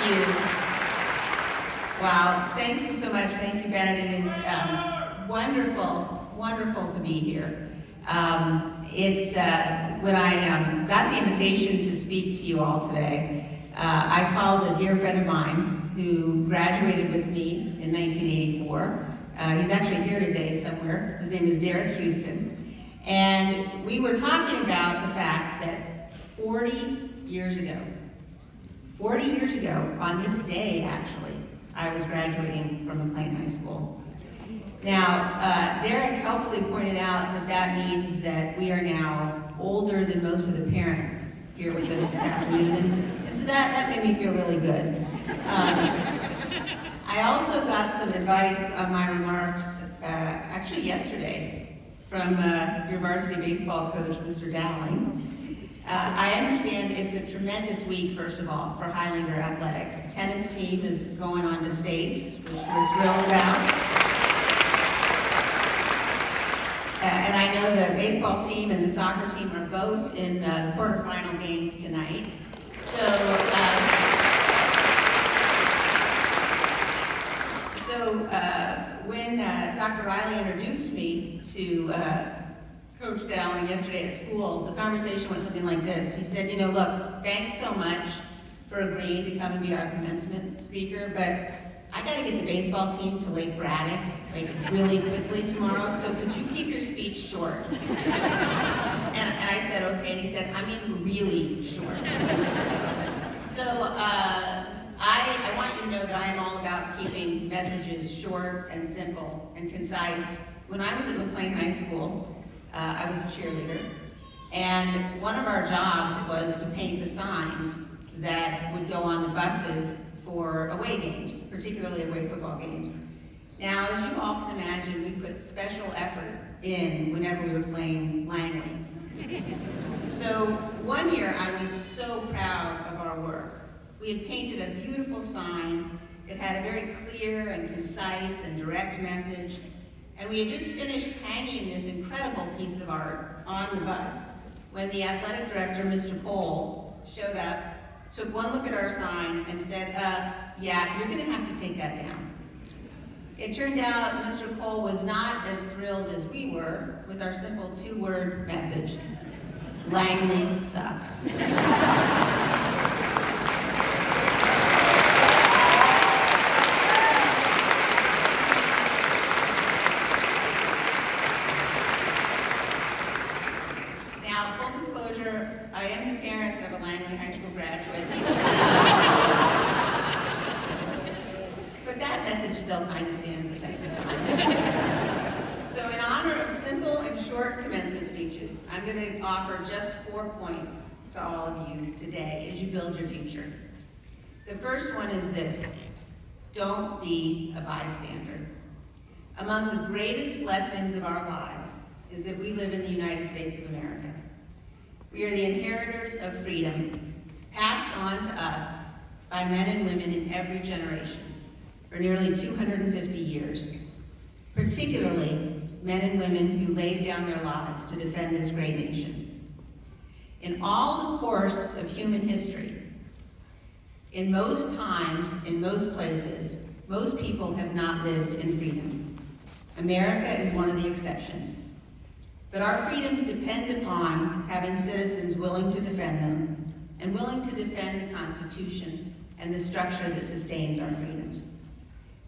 you. Wow, thank you so much. Thank you, Bennett. It is wonderful to be here. When I got the invitation to speak to you all today, I called a dear friend of mine who graduated with me in 1984. He's actually here today somewhere. His name is Derek Houston. And we were talking about the fact that 40 years ago, on this day actually, I was graduating from McLean High School. Now, Derek helpfully pointed out that that means that we are now older than most of the parents here with us this afternoon, and so that made me feel really good. I also got some advice on my remarks, actually yesterday, from your varsity baseball coach, Mr. Dowling. I understand it's a tremendous week, first of all, for Highlander athletics. The tennis team is going on to states, which we're thrilled about. And I know the baseball team and the soccer team are both in the quarterfinal games tonight. So when Dr. Riley introduced me to Coach Dowling yesterday at school, the conversation went something like this. He said, look, thanks so much for agreeing to come and be our commencement speaker, but I gotta get the baseball team to Lake Braddock, really quickly tomorrow, so could you keep your speech short? And I said, okay, and he said, I mean really short. So I want you to know that I am all about keeping messages short and simple and concise. When I was at McLean High School, I was a cheerleader, and one of our jobs was to paint the signs that would go on the buses for away games, particularly away football games. Now, as you all can imagine, we put special effort in whenever we were playing Langley. So one year, I was so proud of our work. We had painted a beautiful sign that had a very clear and concise and direct message, and we had just finished hanging this incredible piece of art on the bus when the athletic director, Mr. Cole, showed up, took one look at our sign and said, yeah, you're gonna have to take that down. It turned out Mr. Cole was not as thrilled as we were with our simple two-word message: Langley sucks. Now, full disclosure, I am the parent of a Langley High School graduate. But that message still kind of stands the test of time. So in honor of simple and short commencement speeches, I'm going to offer just 4 points to all of you today as you build your future. The first one is this: don't be a bystander. Among the greatest blessings of our lives is that we live in the United States of America. We are the inheritors of freedom, passed on to us by men and women in every generation for nearly 250 years, particularly men and women who laid down their lives to defend this great nation. In all the course of human history, in most times, in most places, most people have not lived in freedom. America is one of the exceptions. But our freedoms depend upon having citizens willing to defend them and willing to defend the Constitution and the structure that sustains our freedoms.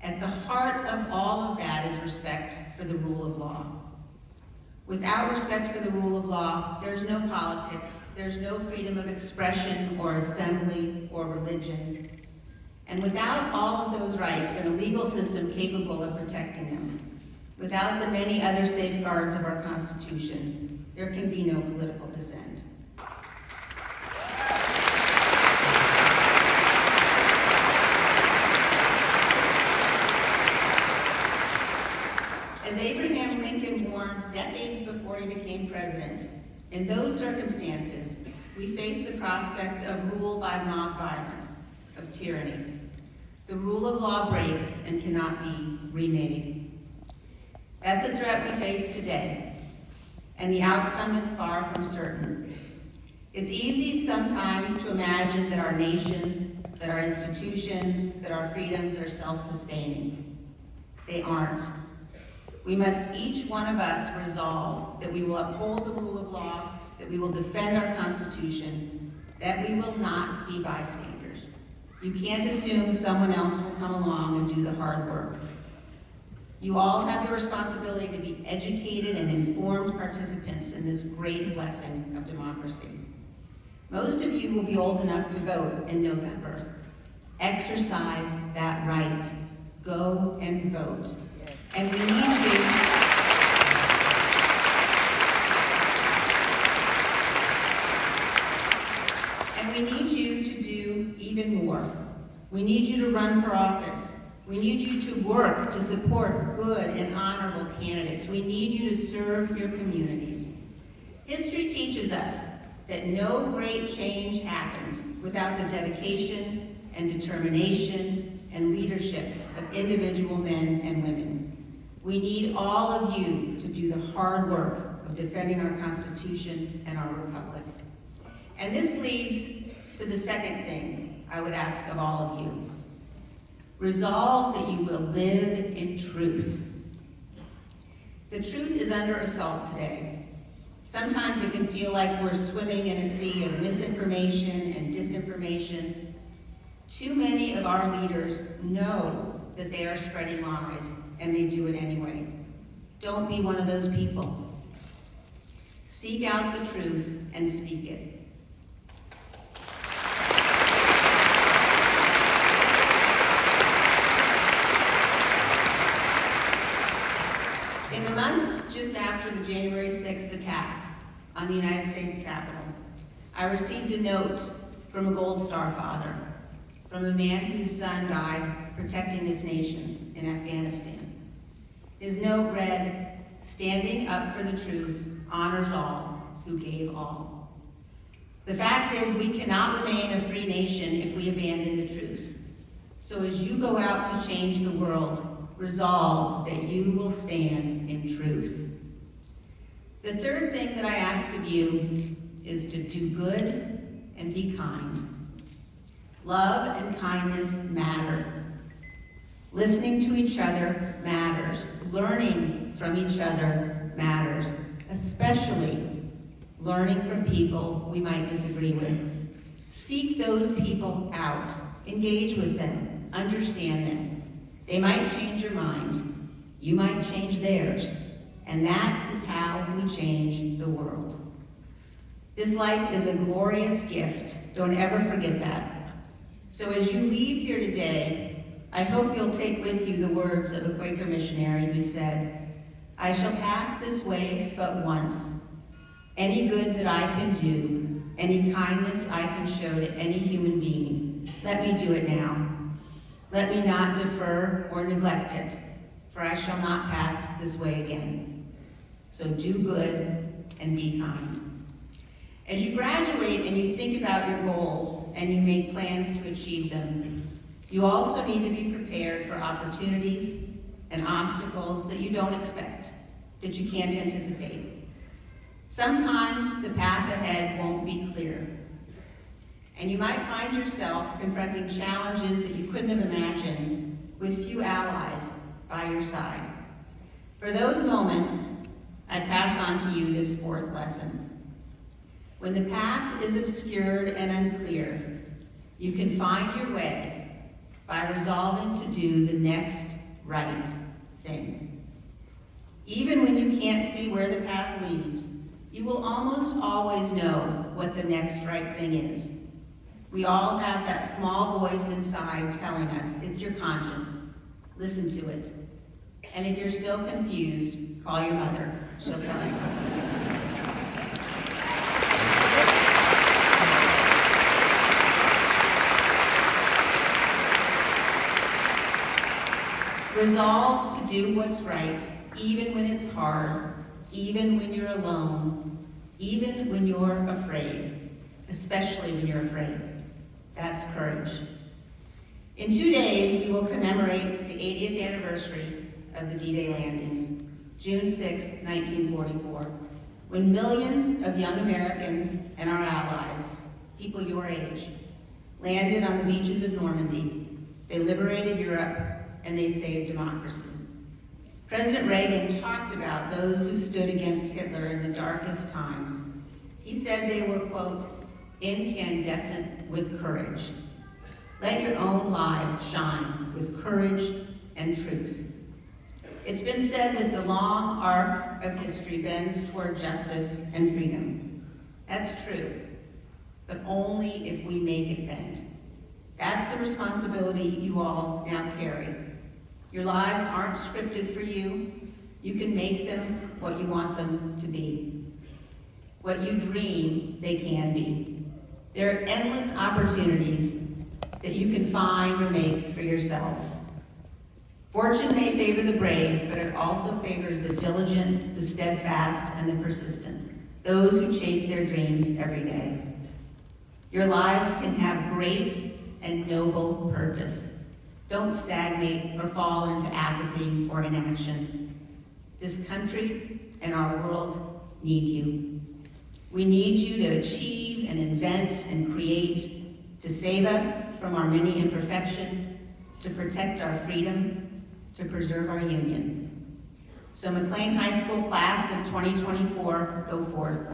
At the heart of all of that is respect for the rule of law. Without respect for the rule of law, there's no politics, there's no freedom of expression or assembly or religion. And without all of those rights and a legal system capable of protecting them, without the many other safeguards of our Constitution, there can be no political dissent. As Abraham Lincoln warned decades before he became president, in those circumstances, we face the prospect of rule by mob violence, of tyranny. The rule of law breaks and cannot be remade. That's a threat we face today, and the outcome is far from certain. It's easy sometimes to imagine that our nation that our institutions, that our freedoms are self-sustaining. They aren't. We must, each one of us, resolve that we will uphold the rule of law, that we will defend our Constitution, that we will not be bystanders. You can't assume someone else will come along and do the hard work. You all have the responsibility to be educated and informed participants in this great blessing of democracy. Most of you will be old enough to vote in November. Exercise that right. Go and vote. And we need you. And we need you to do even more. We need you to run for office. We need you to work to support good and honorable candidates. We need you to serve your communities. History teaches us that no great change happens without the dedication and determination and leadership of individual men and women. We need all of you to do the hard work of defending our Constitution and our Republic. And this leads to the second thing I would ask of all of you. Resolve that you will live in truth. The truth is under assault today. Sometimes it can feel like we're swimming in a sea of misinformation and disinformation. Too many of our leaders know that they are spreading lies, and they do it anyway. Don't be one of those people. Seek out the truth and speak it. In the months just after the January 6th attack on the United States Capitol, I received a note from a Gold Star father, from a man whose son died protecting this nation in Afghanistan. His note read, "Standing up for the truth honors all who gave all." The fact is, we cannot remain a free nation if we abandon the truth. So as you go out to change the world, resolve that you will stand in truth. The third thing that I ask of you is to do good and be kind. Love and kindness matter. Listening to each other matters. Learning from each other matters, especially learning from people we might disagree with. Seek those people out. Engage with them. Understand them. They might change your mind. You might change theirs. And that is how we change the world. This life is a glorious gift. Don't ever forget that. So as you leave here today, I hope you'll take with you the words of a Quaker missionary who said, "I shall pass this way but once. Any good that I can do, any kindness I can show to any human being, let me do it now. Let me not defer or neglect it, for I shall not pass this way again." So do good and be kind. As you graduate and you think about your goals and you make plans to achieve them, you also need to be prepared for opportunities and obstacles that you don't expect, that you can't anticipate. Sometimes the path ahead won't be clear, and you might find yourself confronting challenges that you couldn't have imagined with few allies by your side. For those moments, I pass on to you this fourth lesson. When the path is obscured and unclear, you can find your way by resolving to do the next right thing. Even when you can't see where the path leads, you will almost always know what the next right thing is. We all have that small voice inside telling us, it's your conscience. Listen to it. And if you're still confused, call your mother. She'll tell you. Resolve to do what's right, even when it's hard, even when you're alone, even when you're afraid, especially when you're afraid. That's courage. In 2 days, we will commemorate the 80th anniversary of the D-Day landings, June 6, 1944, when millions of young Americans and our allies, people your age, landed on the beaches of Normandy. They liberated Europe, and they saved democracy. President Reagan talked about those who stood against Hitler in the darkest times. He said they were, quote, incandescent with courage. Let your own lives shine with courage and truth. It's been said that the long arc of history bends toward justice and freedom. That's true, but only if we make it bend. That's the responsibility you all now carry. Your lives aren't scripted for you. You can make them what you want them to be. What you dream they can be. There are endless opportunities that you can find or make for yourselves. Fortune may favor the brave, but it also favors the diligent, the steadfast, and the persistent, those who chase their dreams every day. Your lives can have great and noble purpose. Don't stagnate or fall into apathy or inaction. This country and our world need you. We need you to achieve and invent and create, to save us from our many imperfections, to protect our freedom, to preserve our union. So McLean High School class of 2024, go forth.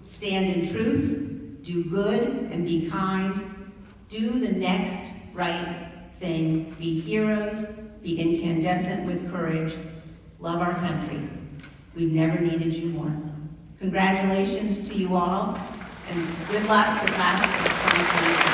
Stand in truth, do good and be kind, do the next right thing, be heroes, be incandescent with courage, love our country. We've never needed you more. Congratulations to you all, and good luck to the class of 2024.